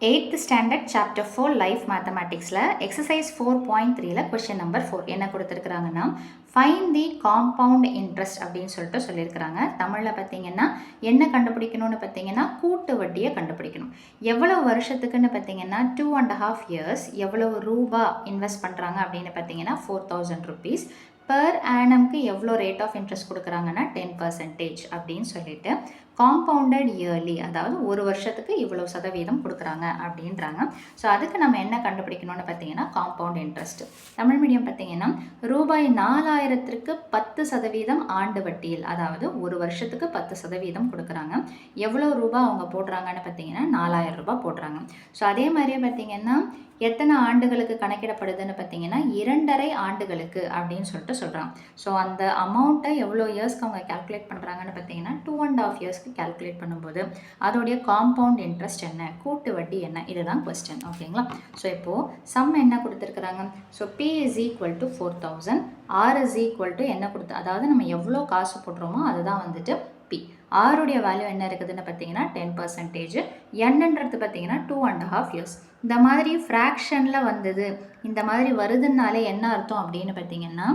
8th standard chapter 4 life mathematicsல exercise 4.3ல question number 4 என்ன கொடுத்திருக்கிறாங்கன்னா find the compound interest அப்படின்னு சொல்லியிருக்கிறாங்க. தமிழ்ல பார்த்தீங்கன்னா என்ன கண்டுபிடிக்கணும்னு பார்த்தீங்கன்னா கூட்டு வட்டியை கண்டுபிடிக்கணும். எவ்வளவு வருஷத்துக்குன்னு பார்த்தீங்கன்னா 2.5 years எவ்வளவு ரூபா இன்வெஸ்ட் பண்ணுறாங்க அப்படின்னு பார்த்தீங்கன்னா 4000 rupees per annumக்கு எவ்வளோ ரேட் ஆஃப் இன்ட்ரெஸ்ட் கொடுக்குறாங்கன்னா 10% அப்படின்னு சொல்லிட்டு காம்பவுண்டட் இயர்லி, அதாவது ஒரு வருஷத்துக்கு இவ்வளோ சதவீதம் கொடுக்குறாங்க அப்படின்றாங்க. ஸோ அதுக்கு நம்ம என்ன கண்டுபிடிக்கணும்னு பார்த்தீங்கன்னா காம்பவுண்ட் இன்ட்ரெஸ்ட். தமிழ் மீடியம் பார்த்தீங்கன்னா ரூபாய் 4000க்கு 10% ஆண்டு வட்டியில், அதாவது ஒரு வருஷத்துக்கு 10% கொடுக்குறாங்க. எவ்வளோ ரூபாய் அவங்க போடுறாங்கன்னு பார்த்தீங்கன்னா 4000 ரூபாய் போடுறாங்க. ஸோ அதே மாதிரியே பார்த்தீங்கன்னா எத்தனை ஆண்டுகளுக்கு கணக்கிடப்படுதுன்னு பார்த்தீங்கன்னா 2.5 ஆண்டுகளுக்கு அப்படின்னு சொல்கிறாங்க. ஸோ அந்த அமௌண்ட்டை எவ்வளோ இயர்ஸ்க்கு அவங்க கேல்குலேட் பண்ணுறாங்கன்னு பார்த்தீங்கன்னா 2.5 இயர்ஸ்க்கு கேல்குலேட் பண்ணும்போது அதோடைய காம்பவுண்ட் இன்ட்ரெஸ்ட் என்ன, கூட்டு வட்டி என்ன, இதுதான் கொஸ்டின். ஓகேங்களா? ஸோ இப்போது சம் என்ன கொடுத்துருக்குறாங்க. So P is equal to 4000, R is equal to என்ன அதாவது நம்ம எவ்வளோ காசு போடுறோமோ அதுதான் வந்துட்டு P. ஆருடைய வேல்யூ என்ன இருக்குதுன்னு பார்த்தீங்கன்னா 10%, என்னன்றது பார்த்தீங்கன்னா 2.5 years. இந்த மாதிரி ஃப்ராக்ஷனில் வந்தது, இந்த மாதிரி வருதுன்னாலே என்ன அர்த்தம் அப்படின்னு பார்த்தீங்கன்னா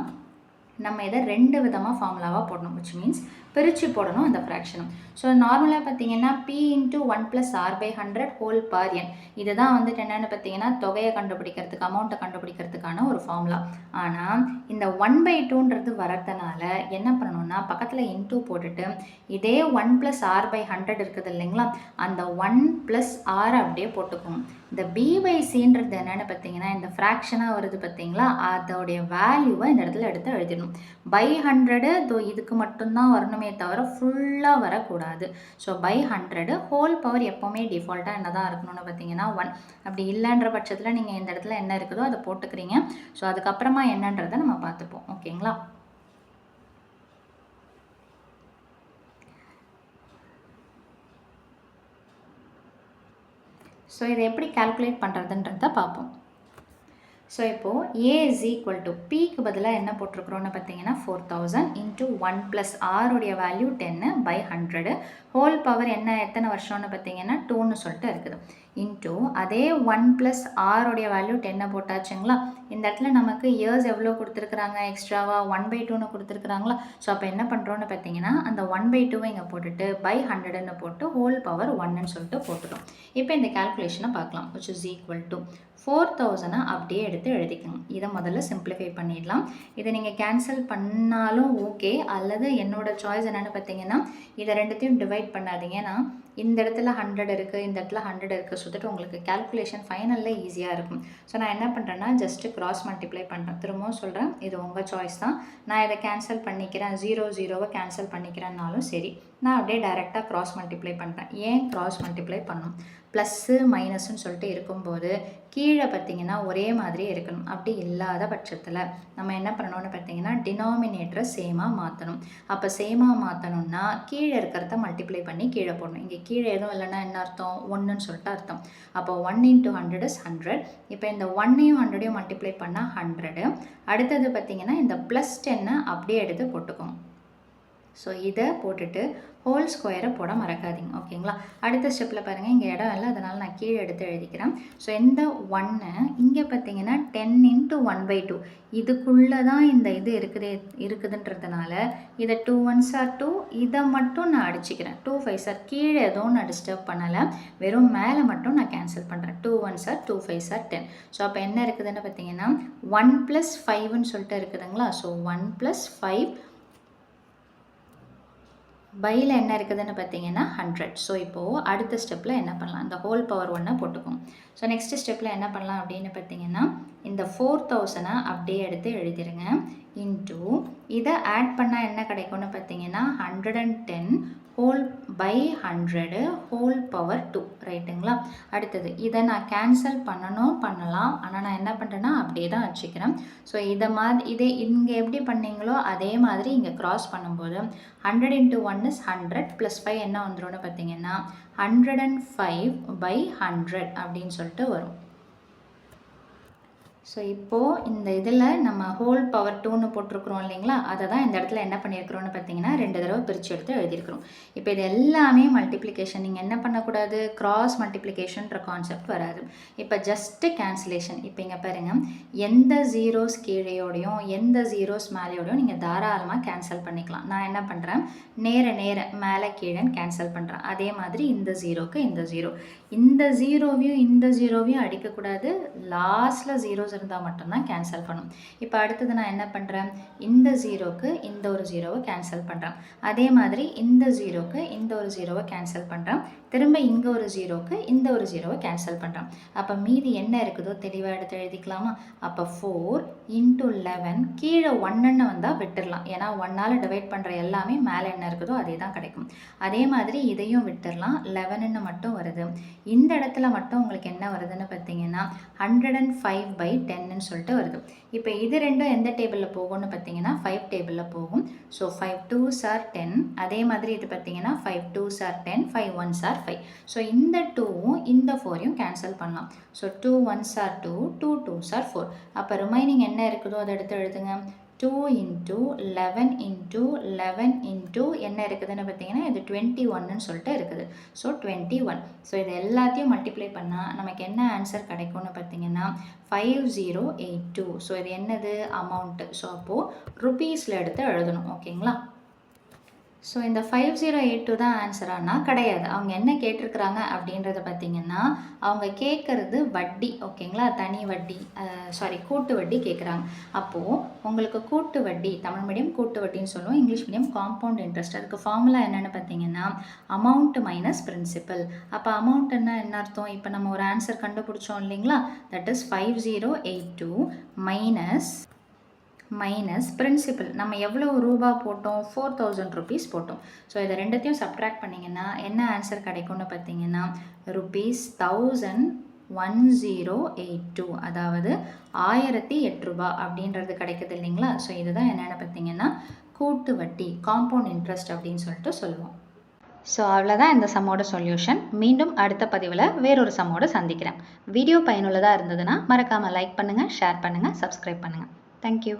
நம்ம இதை 2 விதமாக ஃபார்முலாவாக போடணும், விச் மீன்ஸ் பிரித்து போடணும் அந்த ஃப்ராக்ஷனும். ஸோ நார்மலாக பார்த்தீங்கன்னா P into 1 plus R by 100 whole per n, இதுதான் வந்துட்டு என்னென்னு பார்த்தீங்கன்னா தொகையை கண்டுபிடிக்கிறதுக்கு, அமௌண்ட்டை கண்டுபிடிக்கிறதுக்கான ஒரு ஃபார்முலா. ஆனால் இந்த 1/2ன்றது வரதுனால என்ன பண்ணணும்னா பக்கத்தில் இன்டூ போட்டுட்டு இதே 1 plus R by 100 இருக்குது இல்லைங்களா, அந்த 1 plus R அப்படியே போட்டுக்கணும். இந்த B/Cன்றது என்னென்னு பார்த்தீங்கன்னா இந்த ஃப்ராக்ஷனாக வருது பார்த்தீங்களா, அதோடைய வேல்யூவை இந்த இடத்துல எடுத்து எழுதிடணும். by 100 இதுக்கு மட்டும்தான் வரணுமே தவிர ஃபுல்லாக வரக்கூடாது. ஸோ by 100 ஹோல் பவர் எப்போவுமே டிஃபால்ட்டாக என்ன தான் இருக்கணும்னு பார்த்தீங்கன்னா 1. அப்படி இல்லைன்ற பட்சத்தில் நீங்கள் இந்த இடத்துல என்ன இருக்குதோ அதை போட்டுக்கிறீங்க. ஸோ அதுக்கப்புறமா என்னன்றதை நம்ம பார்த்துப்போம். ஓகேங்களா? ஸோ இதை எப்படி கால்குலேட் பண்ணுறதுன்றத பார்ப்போம். ஸோ இப்போது A is equal to Pக்கு பதிலாக என்ன போட்டிருக்கிறோன்னு பார்த்தீங்கன்னா 4000 into 1 plus Rவுடைய வேல்யூ 10 by 100 ஹோல் பவர் என்ன எத்தனை வருஷம்னு பார்த்தீங்கன்னா 2ன்னு சொல்லிட்டு இருக்குது. இன்டூ அதே 1 plus Rவுடைய வேல்யூ 10 போட்டாச்சுங்களா. இந்த இடத்துல நமக்கு இயர்ஸ் எவ்வளோ கொடுத்துருக்குறாங்க, எக்ஸ்ட்ராவாக 1/2ன்னு கொடுத்துருக்குறாங்களா. ஸோ அப்போ என்ன பண்ணுறோன்னு பார்த்தீங்கன்னா அந்த 1/2 இங்கே போட்டுட்டு by 100ன்னு போட்டு ஹோல் பவர் 1ன்னு சொல்லிட்டு போட்டுட்டோம். இப்போ இந்த கால்குலேஷனை பார்க்கலாம், which is equal to 4000 அப்படியே எடுத்து எழுதிக்கணும். இதை முதல்ல சிம்பிளிஃபை பண்ணிடலாம். இதை நீங்கள் கேன்சல் பண்ணாலும் ஓகே, அல்லது என்னோட சாய்ஸ் என்னென்னு பார்த்தீங்கன்னா இதை ரெண்டுத்தையும் டிவைட் பண்ணாதீங்க. ஏன்னா இந்த இடத்துல 100 இருக்குது, இந்த இடத்துல 100 இருக்குது, சொல்லிட்டு உங்களுக்கு கேல்குலேஷன் ஃபைனலில் ஈஸியாக இருக்கும். ஸோ நான் என்ன பண்ணுறேன்னா ஜஸ்ட்டு கிராஸ் மல்டிப்ளை பண்ணுறேன். திரும்பவும் சொல்கிறேன், இது உங்கள் சாய்ஸ் தான். நான் இதை கேன்சல் பண்ணிக்கிறேன், 0 கேன்சல் பண்ணிக்கிறேன்னாலும் சரி, நான் அப்படியே டைரெக்டாக கிராஸ் மல்டிப்ளை பண்ணுறேன். ஏன் கிராஸ் மல்டிப்ளை பண்ணணும், ப்ளஸ்ஸு மைனஸ்ன்னு சொல்லிட்டு இருக்கும்போது கீழே பார்த்தீங்கன்னா ஒரே மாதிரி இருக்கணும். அப்படி இல்லாத பட்சத்தில் நம்ம என்ன பண்ணணும்னு பார்த்தீங்கன்னா டினாமினேட்டரை சேமாக மாற்றணும். அப்போ சேமாக மாற்றணும்னா கீழே இருக்கிறத மல்டிப்ளை பண்ணி கீழே போடணும். இங்கே கீழே எதுவும் இல்லைன்னா என்ன அர்த்தம், 1ன்னு சொல்லிட்டு அர்த்தம். அப்போ 1 into 100 is 100. இப்போ இந்த 1ஐயும் 100ஐயும் மல்டிப்ளை பண்ணால் 100. அடுத்தது பார்த்தீங்கன்னா இந்த +10 அப்படியே எடுத்து போட்டுக்கோங்க. ஸோ இதை போட்டுட்டு ஹோல் ஸ்கொயரை போட மறக்காதீங்க. ஓகேங்களா? அடுத்த ஸ்டெப்பில் பாருங்கள், இங்கே இடம் இல்லை, அதனால் நான் கீழே எடுத்து எழுதிக்கிறேன். ஸோ இந்த 1 இங்கே பார்த்தீங்கன்னா 10 into 1/2 இதுக்குள்ளே தான் இந்த இது இருக்குதுன்றதுனால இதை 2 1s are 2, இதை மட்டும் நான் அடிச்சுக்கிறேன். 2 5s are கீழே எதுவும் நான் டிஸ்டர்ப் பண்ணலை, வெறும் மேலே மட்டும் நான் கேன்சல் பண்ணுறேன். 2 1s are 2 5s are 10. So அப்போ என்ன இருக்குதுன்னு பார்த்தீங்கன்னா 1 plus 5ன்னு சொல்லிட்டு இருக்குதுங்களா. ஸோ 1 plus 5 பையில் என்ன இருக்குதுன்னு பார்த்தீங்கன்னா 100. ஸோ இப்போது அடுத்த ஸ்டெப்பில் என்ன பண்ணலாம், இந்த ஹோல் பவர் 1 போட்டுக்கோம். ஸோ நெக்ஸ்ட் ஸ்டெப்பில் என்ன பண்ணலாம் அப்படின்னு பார்த்தீங்கன்னா இந்த 4000 அப்படியே எடுத்து எழுதிருங்க. இன்டூ இதை ஆட் பண்ணால் என்ன கிடைக்கும்னு பார்த்தீங்கன்னா 110 ஹோல் by 100 ஹோல் பவர் 2, ரைட்டுங்களா. அடுத்தது இதை நான் கேன்சல் பண்ணலாம், ஆனால் நான் என்ன பண்ணுறேன்னா அப்படியே தான் வச்சுக்கிறேன். ஸோ இதே இங்கே எப்படி பண்ணீங்களோ அதே மாதிரி இங்கே க்ராஸ் பண்ணும்போது 100 into 1 is 100 plus 5 என்ன வந்துடும்னு பார்த்தீங்கன்னா 105 by 100 அப்படின்னு சொல்லிட்டு வரும். ஸோ இப்போது இந்த இதில் நம்ம ஹோல் பவர் 2ன்னு போட்டிருக்கிறோம் இல்லைங்களா, அதை தான் இந்த இடத்துல என்ன பண்ணியிருக்கிறோன்னு பார்த்தீங்கன்னா 2 தடவை பிரித்து எடுத்து எழுதியிருக்கிறோம். இப்போ இது எல்லாமே மல்டிப்ளிகேஷன். நீங்கள் என்ன பண்ணக்கூடாது, கிராஸ் மல்டிப்ளிகேஷன்ற கான்செப்ட் வராது. இப்போ ஜஸ்ட்டு கேன்சலேஷன். இப்போ இங்கே பாருங்கள், எந்த ஜீரோஸ் கீழேயோடையும் எந்த ஜீரோஸ் மேலேயோடையும் நீங்கள் தாராளமாக கேன்சல் பண்ணிக்கலாம். நான் என்ன பண்ணுறேன், நேர மேலே கீழேன்னு கேன்சல் பண்ணுறேன். அதே மாதிரி இந்த ஜீரோக்கு இந்த ஜீரோ, இந்த ஜீரோவையும் அடிக்கக்கூடாது. லாஸ்ட்டில் ஜீரோஸ் இருந்தால் மட்டும்தான் கேன்சல் பண்ணும். இப்போ அடுத்தது நான் என்ன பண்ணுறேன், இந்த ஜீரோக்கு இந்த ஒரு ஜீரோவை கேன்சல் பண்ணுறேன். அதே மாதிரி இந்த ஜீரோக்கு இந்த ஒரு ஜீரோவை கேன்சல் பண்ணுறேன். திரும்ப இங்கே ஒரு ஜீரோக்கு இந்த ஒரு ஜீரோவை கேன்சல் பண்ணுறேன். அப்போ மீதி என்ன இருக்குதோ தெளிவாக எடுத்து எழுதிக்கலாமா. அப்போ 4 × 11 கீழே 1ன்னு வந்தால் விட்டுடலாம். ஏன்னா 1ஆல் டிவைட் பண்ணுற எல்லாமே மேலே என்ன இருக்குதோ அதே தான் கிடைக்கும். அதே மாதிரி இதையும் விட்டுடலாம். 11ன்னு மட்டும் வருது. இந்த இடத்துல மட்டும் உங்களுக்கு என்ன வருதுன்னு பார்த்தீங்கன்னா 105/10ன்னு சொல்லிட்டு வருது. இப்போ இது ரெண்டும் எந்த டேபிளில் போகும்னு பார்த்தீங்கன்னா 5 டேபிளில் போகும். So 5 2s are 10. அதே மாதிரி இது பார்த்தீங்கன்னா 5 2s are 10, 5 1s are 5. So இந்த 2வும் இந்த 4யும் கேன்சல் பண்ணலாம். So 2 1s are 2, 2 2s are 4. அப்போ ரிமைனிங் என்ன இருக்குதோ அதை எடுத்து எழுதுங்க. 2 × 11 × 11 × என்ன இருக்குதுன்னு பார்த்தீங்கன்னா இது 21ன்னு சொல்லிட்டு இருக்குது. ஸோ 21. ஸோ இது எல்லாத்தையும் மல்டிப்ளை பண்ணால் நமக்கு என்ன ஆன்சர் கிடைக்கும்னு பார்த்தீங்கன்னா 5082. ஸோ இது என்னது, அமௌண்ட்டு. ஸோ அப்போது ருபீஸில் எடுத்து எழுதணும். ஓகேங்களா. ஸோ இந்த 5082 தான் ஆன்சரானா கிடையாது. அவங்க என்ன கேட்டிருக்கிறாங்க அப்படின்றத பார்த்தீங்கன்னா அவங்க கேட்குறது வட்டி. ஓகேங்களா, தனி வட்டி, கூட்டு வட்டி கேட்குறாங்க. அப்போது உங்களுக்கு கூட்டு வட்டி, தமிழ் மீடியம் கூட்டு வட்டின்னு சொல்லுவோம், இங்கிலீஷ் மீடியம் காம்பவுண்ட் இன்ட்ரெஸ்ட். அதுக்கு ஃபார்முலா என்னென்னு பார்த்தீங்கன்னா அமௌண்ட் மைனஸ் பிரின்சிபல். அப்போ அமௌண்ட்னா என்ன அர்த்தம், இப்போ நம்ம ஒரு ஆன்சர் கண்டுபிடிச்சோம் இல்லைங்களா, தட் இஸ் 5082 மைனஸ் பிரின்சிபல். நம்ம எவ்வளோ ரூபா போட்டோம், 4000 rupees போட்டோம். ஸோ இதை ரெண்டுத்தையும் சப்ட்ராக்ட் பண்ணிங்கன்னா என்ன ஆன்சர் கிடைக்கும்னு பார்த்தீங்கன்னா ₹1082, அதாவது 1008 ரூபா அப்படின்றது கிடைக்குது இல்லைங்களா. ஸோ இதுதான் என்னென்னு பார்த்தீங்கன்னா கூட்டு வட்டி, காம்பவுண்ட் இன்ட்ரெஸ்ட் அப்படின்னு சொல்லிட்டு சொல்லுவோம். ஸோ அவ்வளோதான் இந்த சம்மோட சொல்யூஷன். மீண்டும் அடுத்த பதிவில் வேறொரு சம்மோடு சந்திக்கிறேன். வீடியோ பயனுள்ளதாக இருந்ததுன்னா மறக்காமல் லைக் பண்ணுங்கள், ஷேர் பண்ணுங்கள், சப்ஸ்கிரைப் பண்ணுங்கள். தேங்க்யூ.